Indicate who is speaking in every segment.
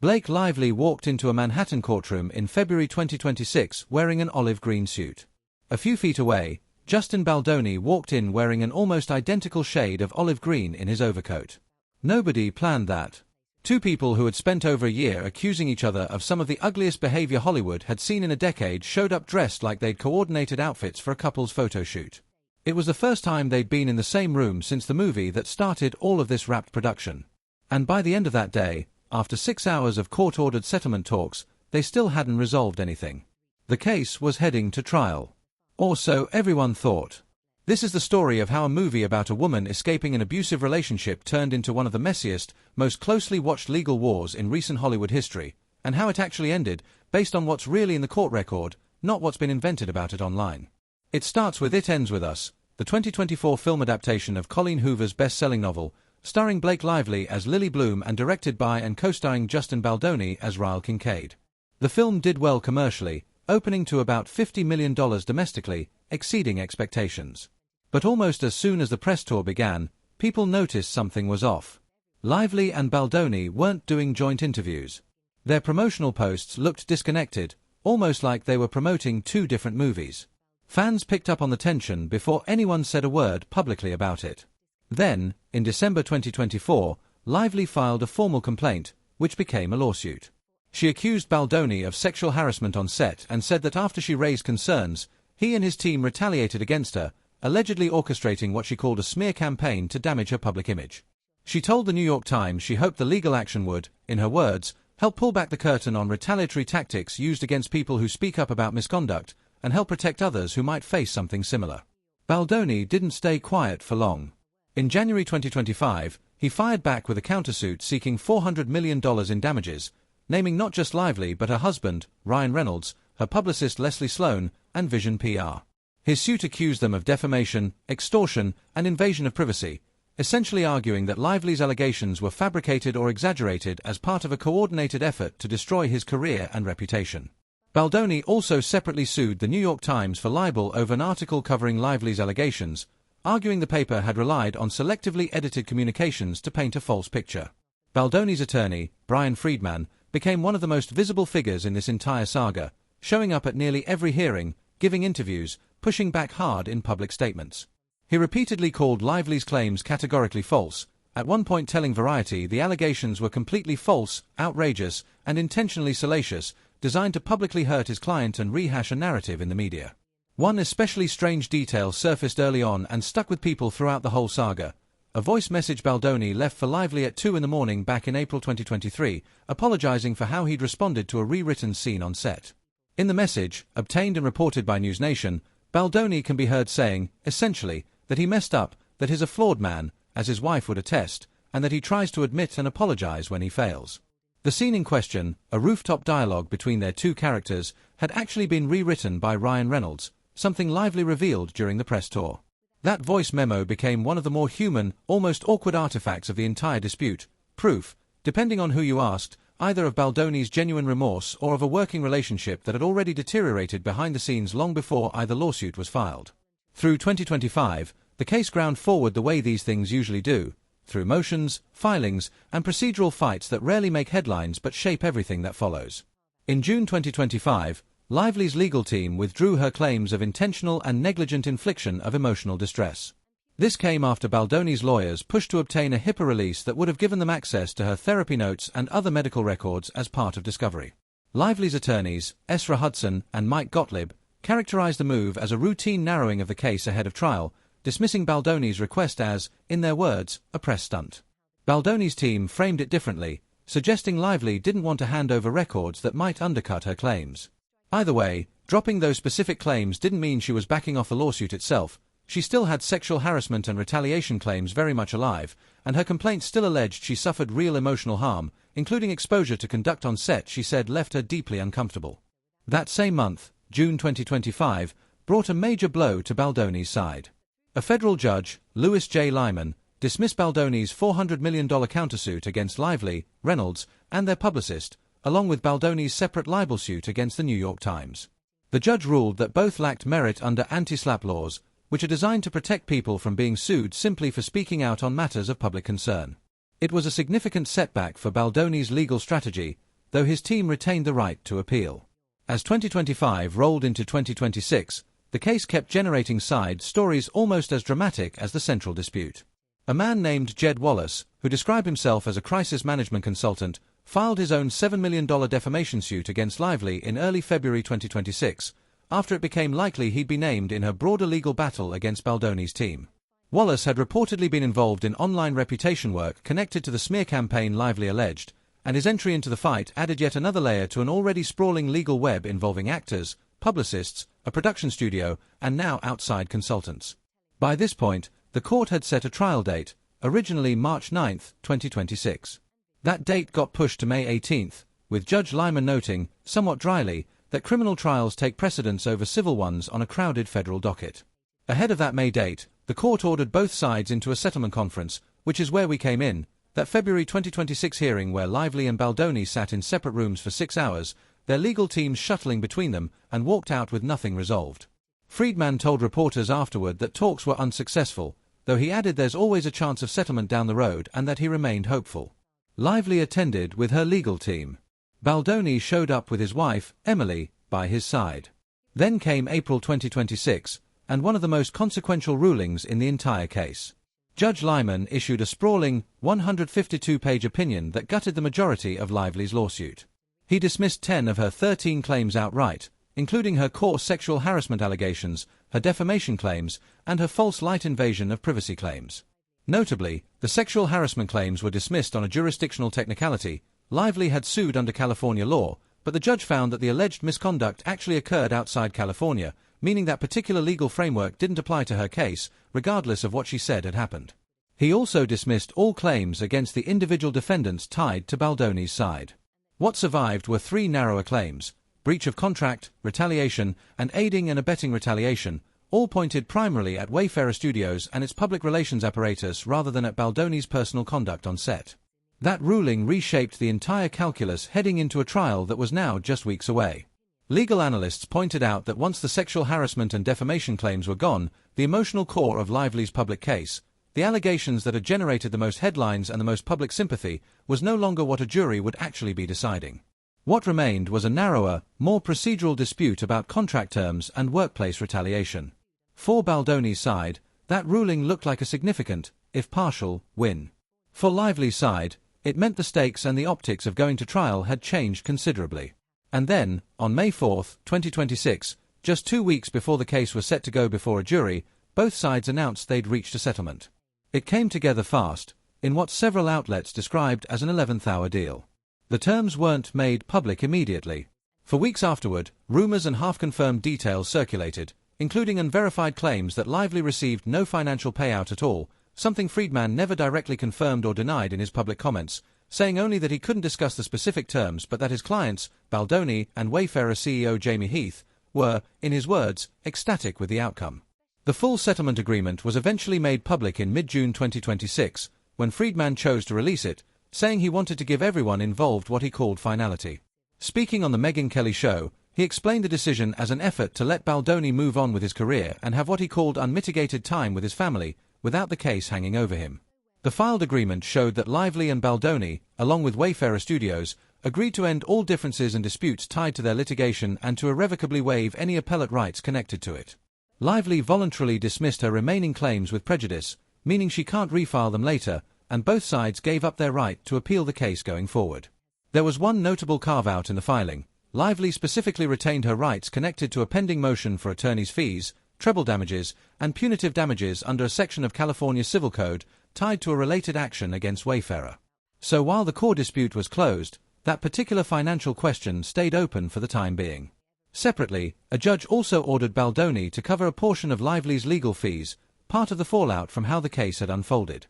Speaker 1: Blake Lively walked into a Manhattan courtroom in February 2026 wearing an olive green suit. A few feet away, Justin Baldoni walked in wearing an almost identical shade of olive green in his overcoat. Nobody planned that. Two people who had spent over a year accusing each other of some of the ugliest behavior Hollywood had seen in a decade showed up dressed like they'd coordinated outfits for a couple's photo shoot. It was the first time they'd been in the same room since the movie that started all of this rapt production. And by the end of that day, after 6 hours of court-ordered settlement talks, they still hadn't resolved anything. The case was heading to trial. Or so everyone thought. This is the story of how a movie about a woman escaping an abusive relationship turned into one of the messiest, most closely watched legal wars in recent Hollywood history, and how it actually ended, based on what's really in the court record, not what's been invented about it online. It starts with It Ends With Us, the 2024 film adaptation of Colleen Hoover's best-selling novel, starring Blake Lively as Lily Bloom and directed by and co-starring Justin Baldoni as Ryle Kincaid. The film did well commercially, opening to about $50 million domestically, exceeding expectations. But almost as soon as the press tour began, people noticed something was off. Lively and Baldoni weren't doing joint interviews. Their promotional posts looked disconnected, almost like they were promoting two different movies. Fans picked up on the tension before anyone said a word publicly about it. Then, in December 2024, Lively filed a formal complaint, which became a lawsuit. She accused Baldoni of sexual harassment on set and said that after she raised concerns, he and his team retaliated against her, allegedly orchestrating what she called a smear campaign to damage her public image. She told the New York Times she hoped the legal action would, in her words, help pull back the curtain on retaliatory tactics used against people who speak up about misconduct and help protect others who might face something similar. Baldoni didn't stay quiet for long. In January 2025, he fired back with a countersuit seeking $400 million in damages, naming not just Lively but her husband, Ryan Reynolds, her publicist Leslie Sloan, and Vision PR. His suit accused them of defamation, extortion, and invasion of privacy, essentially arguing that Lively's allegations were fabricated or exaggerated as part of a coordinated effort to destroy his career and reputation. Baldoni also separately sued the New York Times for libel over an article covering Lively's allegations, arguing the paper had relied on selectively edited communications to paint a false picture. Baldoni's attorney, Brian Friedman, became one of the most visible figures in this entire saga, showing up at nearly every hearing, giving interviews, pushing back hard in public statements. He repeatedly called Lively's claims categorically false, at one point telling Variety the allegations were completely false, outrageous, and intentionally salacious, designed to publicly hurt his client and rehash a narrative in the media. One especially strange detail surfaced early on and stuck with people throughout the whole saga. A voice message Baldoni left for Lively at 2 a.m. back in April 2023, apologizing for how he'd responded to a rewritten scene on set. In the message, obtained and reported by News Nation, Baldoni can be heard saying, essentially, that he messed up, that he's a flawed man, as his wife would attest, and that he tries to admit and apologize when he fails. The scene in question, a rooftop dialogue between their two characters, had actually been rewritten by Ryan Reynolds, something Lively revealed during the press tour. That voice memo became one of the more human, almost awkward artifacts of the entire dispute, proof, depending on who you asked, either of Baldoni's genuine remorse or of a working relationship that had already deteriorated behind the scenes long before either lawsuit was filed. Through 2025, the case ground forward the way these things usually do, through motions, filings, and procedural fights that rarely make headlines but shape everything that follows. In June 2025, Lively's legal team withdrew her claims of intentional and negligent infliction of emotional distress. This came after Baldoni's lawyers pushed to obtain a HIPAA release that would have given them access to her therapy notes and other medical records as part of discovery. Lively's attorneys, Esra Hudson and Mike Gottlieb, characterized the move as a routine narrowing of the case ahead of trial, dismissing Baldoni's request as, in their words, a press stunt. Baldoni's team framed it differently, suggesting Lively didn't want to hand over records that might undercut her claims. Either way, dropping those specific claims didn't mean she was backing off the lawsuit itself. She still had sexual harassment and retaliation claims very much alive, and her complaint still alleged she suffered real emotional harm, including exposure to conduct on set she said left her deeply uncomfortable. That same month, June 2025, brought a major blow to Baldoni's side. A federal judge, Louis J. Lyman, dismissed Baldoni's $400 million countersuit against Lively, Reynolds, and their publicist, along with Baldoni's separate libel suit against the New York Times. The judge ruled that both lacked merit under anti-SLAPP laws, which are designed to protect people from being sued simply for speaking out on matters of public concern. It was a significant setback for Baldoni's legal strategy, though his team retained the right to appeal. As 2025 rolled into 2026, the case kept generating side stories almost as dramatic as the central dispute. A man named Jed Wallace, who described himself as a crisis management consultant, filed his own $7 million defamation suit against Lively in early February 2026, after it became likely he'd be named in her broader legal battle against Baldoni's team. Wallace had reportedly been involved in online reputation work connected to the smear campaign Lively alleged, and his entry into the fight added yet another layer to an already sprawling legal web involving actors, publicists, a production studio, and now outside consultants. By this point, the court had set a trial date, originally March 9, 2026. That date got pushed to May 18, with Judge Lyman noting, somewhat dryly, that criminal trials take precedence over civil ones on a crowded federal docket. Ahead of that May date, the court ordered both sides into a settlement conference, which is where we came in, that February 2026 hearing where Lively and Baldoni sat in separate rooms for 6 hours, their legal teams shuttling between them, and walked out with nothing resolved. Friedman told reporters afterward that talks were unsuccessful, though he added there's always a chance of settlement down the road and that he remained hopeful. Lively attended with her legal team. Baldoni showed up with his wife, Emily, by his side. Then came April 2026, and one of the most consequential rulings in the entire case. Judge Lyman issued a sprawling, 152-page opinion that gutted the majority of Lively's lawsuit. He dismissed 10 of her 13 claims outright, including her core sexual harassment allegations, her defamation claims, and her false light invasion of privacy claims. Notably, the sexual harassment claims were dismissed on a jurisdictional technicality. Lively had sued under California law, but the judge found that the alleged misconduct actually occurred outside California, meaning that particular legal framework didn't apply to her case, regardless of what she said had happened. He also dismissed all claims against the individual defendants tied to Baldoni's side. What survived were 3 narrower claims: breach of contract, retaliation, and aiding and abetting retaliation, all pointed primarily at Wayfarer Studios and its public relations apparatus rather than at Baldoni's personal conduct on set. That ruling reshaped the entire calculus heading into a trial that was now just weeks away. Legal analysts pointed out that once the sexual harassment and defamation claims were gone, the emotional core of Lively's public case, the allegations that had generated the most headlines and the most public sympathy, was no longer what a jury would actually be deciding. What remained was a narrower, more procedural dispute about contract terms and workplace retaliation. For Baldoni's side, that ruling looked like a significant, if partial, win. For Lively's side, it meant the stakes and the optics of going to trial had changed considerably. And then, on May 4, 2026, just 2 weeks before the case was set to go before a jury, both sides announced they'd reached a settlement. It came together fast, in what several outlets described as an 11th-hour deal. The terms weren't made public immediately. For weeks afterward, rumors and half-confirmed details circulated, including unverified claims that Lively received no financial payout at all, something Friedman never directly confirmed or denied in his public comments, saying only that he couldn't discuss the specific terms but that his clients, Baldoni and Wayfarer CEO Jamie Heath, were, in his words, ecstatic with the outcome. The full settlement agreement was eventually made public in mid-June 2026, when Friedman chose to release it, saying he wanted to give everyone involved what he called finality. Speaking on the Megyn Kelly show, he explained the decision as an effort to let Baldoni move on with his career and have what he called unmitigated time with his family, without the case hanging over him. The filed agreement showed that Lively and Baldoni, along with Wayfarer Studios, agreed to end all differences and disputes tied to their litigation and to irrevocably waive any appellate rights connected to it. Lively voluntarily dismissed her remaining claims with prejudice, meaning she can't refile them later, and both sides gave up their right to appeal the case going forward. There was one notable carve-out in the filing. Lively specifically retained her rights connected to a pending motion for attorney's fees, treble damages, and punitive damages under a section of California Civil Code tied to a related action against Wayfarer. So while the core dispute was closed, that particular financial question stayed open for the time being. Separately, a judge also ordered Baldoni to cover a portion of Lively's legal fees, part of the fallout from how the case had unfolded.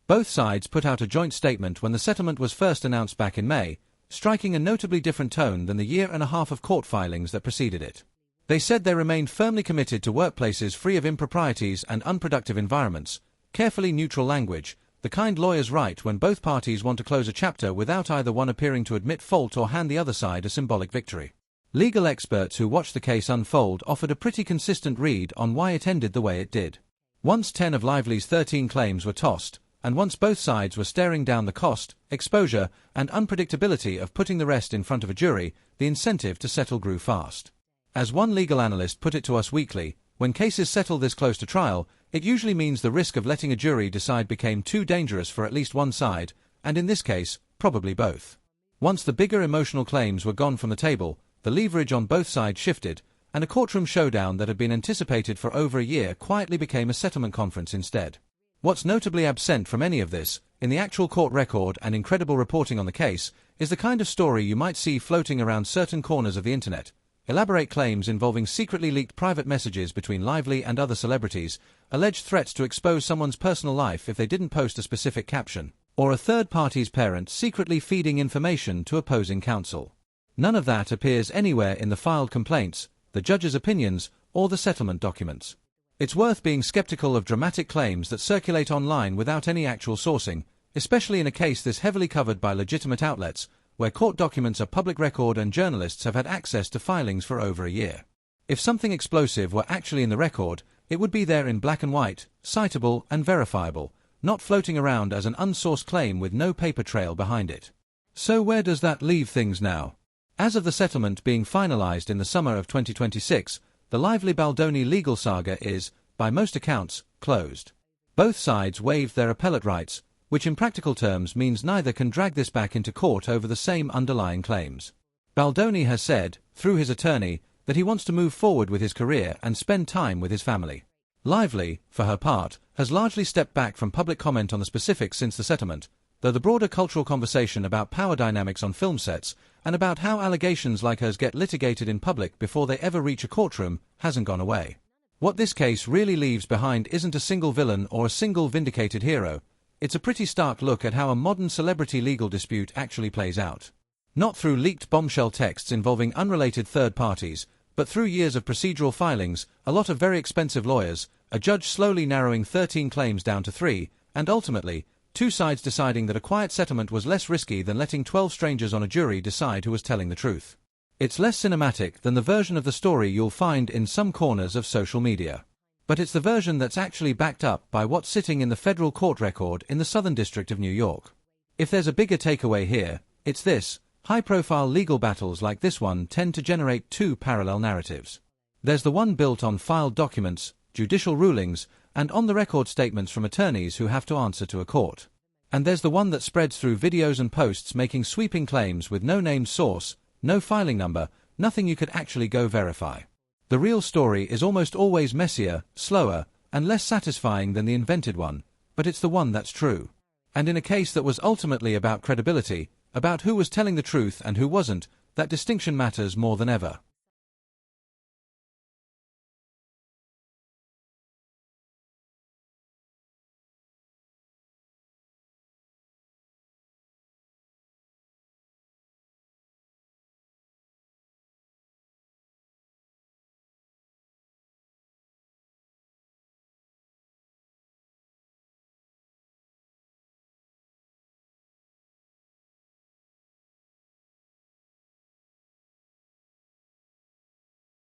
Speaker 1: Both sides put out a joint statement when the settlement was first announced back in May, striking a notably different tone than the year-and-a-half of court filings that preceded it. They said they remained firmly committed to workplaces free of improprieties and unproductive environments, carefully neutral language, the kind lawyers write when both parties want to close a chapter without either one appearing to admit fault or hand the other side a symbolic victory. Legal experts who watched the case unfold offered a pretty consistent read on why it ended the way it did. Once 10 of Lively's 13 claims were tossed, and once both sides were staring down the cost, exposure, and unpredictability of putting the rest in front of a jury, the incentive to settle grew fast. As one legal analyst put it to Us Weekly, when cases settle this close to trial, it usually means the risk of letting a jury decide became too dangerous for at least one side, and in this case, probably both. Once the bigger emotional claims were gone from the table, the leverage on both sides shifted, and a courtroom showdown that had been anticipated for over a year quietly became a settlement conference instead. What's notably absent from any of this, in the actual court record and incredible reporting on the case, is the kind of story you might see floating around certain corners of the internet. Elaborate claims involving secretly leaked private messages between Lively and other celebrities, alleged threats to expose someone's personal life if they didn't post a specific caption, or a third party's parent secretly feeding information to opposing counsel. None of that appears anywhere in the filed complaints, the judge's opinions, or the settlement documents. It's worth being skeptical of dramatic claims that circulate online without any actual sourcing, especially in a case this heavily covered by legitimate outlets, where court documents are public record and journalists have had access to filings for over a year. If something explosive were actually in the record, it would be there in black and white, citable and verifiable, not floating around as an unsourced claim with no paper trail behind it. So where does that leave things now? As of the settlement being finalized in the summer of 2026, the Lively Baldoni legal saga is, by most accounts, closed. Both sides waived their appellate rights, which in practical terms means neither can drag this back into court over the same underlying claims. Baldoni has said, through his attorney, that he wants to move forward with his career and spend time with his family. Lively, for her part, has largely stepped back from public comment on the specifics since the settlement, though the broader cultural conversation about power dynamics on film sets and about how allegations like hers get litigated in public before they ever reach a courtroom hasn't gone away. What this case really leaves behind isn't a single villain or a single vindicated hero. It's a pretty stark look at how a modern celebrity legal dispute actually plays out. Not through leaked bombshell texts involving unrelated third parties, but through years of procedural filings, a lot of very expensive lawyers, a judge slowly narrowing 13 claims down to 3, and ultimately, two sides deciding that a quiet settlement was less risky than letting 12 strangers on a jury decide who was telling the truth. It's less cinematic than the version of the story you'll find in some corners of social media. But it's the version that's actually backed up by what's sitting in the federal court record in the Southern District of New York. If there's a bigger takeaway here, it's this: high-profile legal battles like this one tend to generate two parallel narratives. There's the one built on filed documents, judicial rulings, and on-the-record statements from attorneys who have to answer to a court. And there's the one that spreads through videos and posts making sweeping claims with no named source, no filing number, nothing you could actually go verify. The real story is almost always messier, slower, and less satisfying than the invented one, but it's the one that's true. And in a case that was ultimately about credibility, about who was telling the truth and who wasn't, that distinction matters more than ever.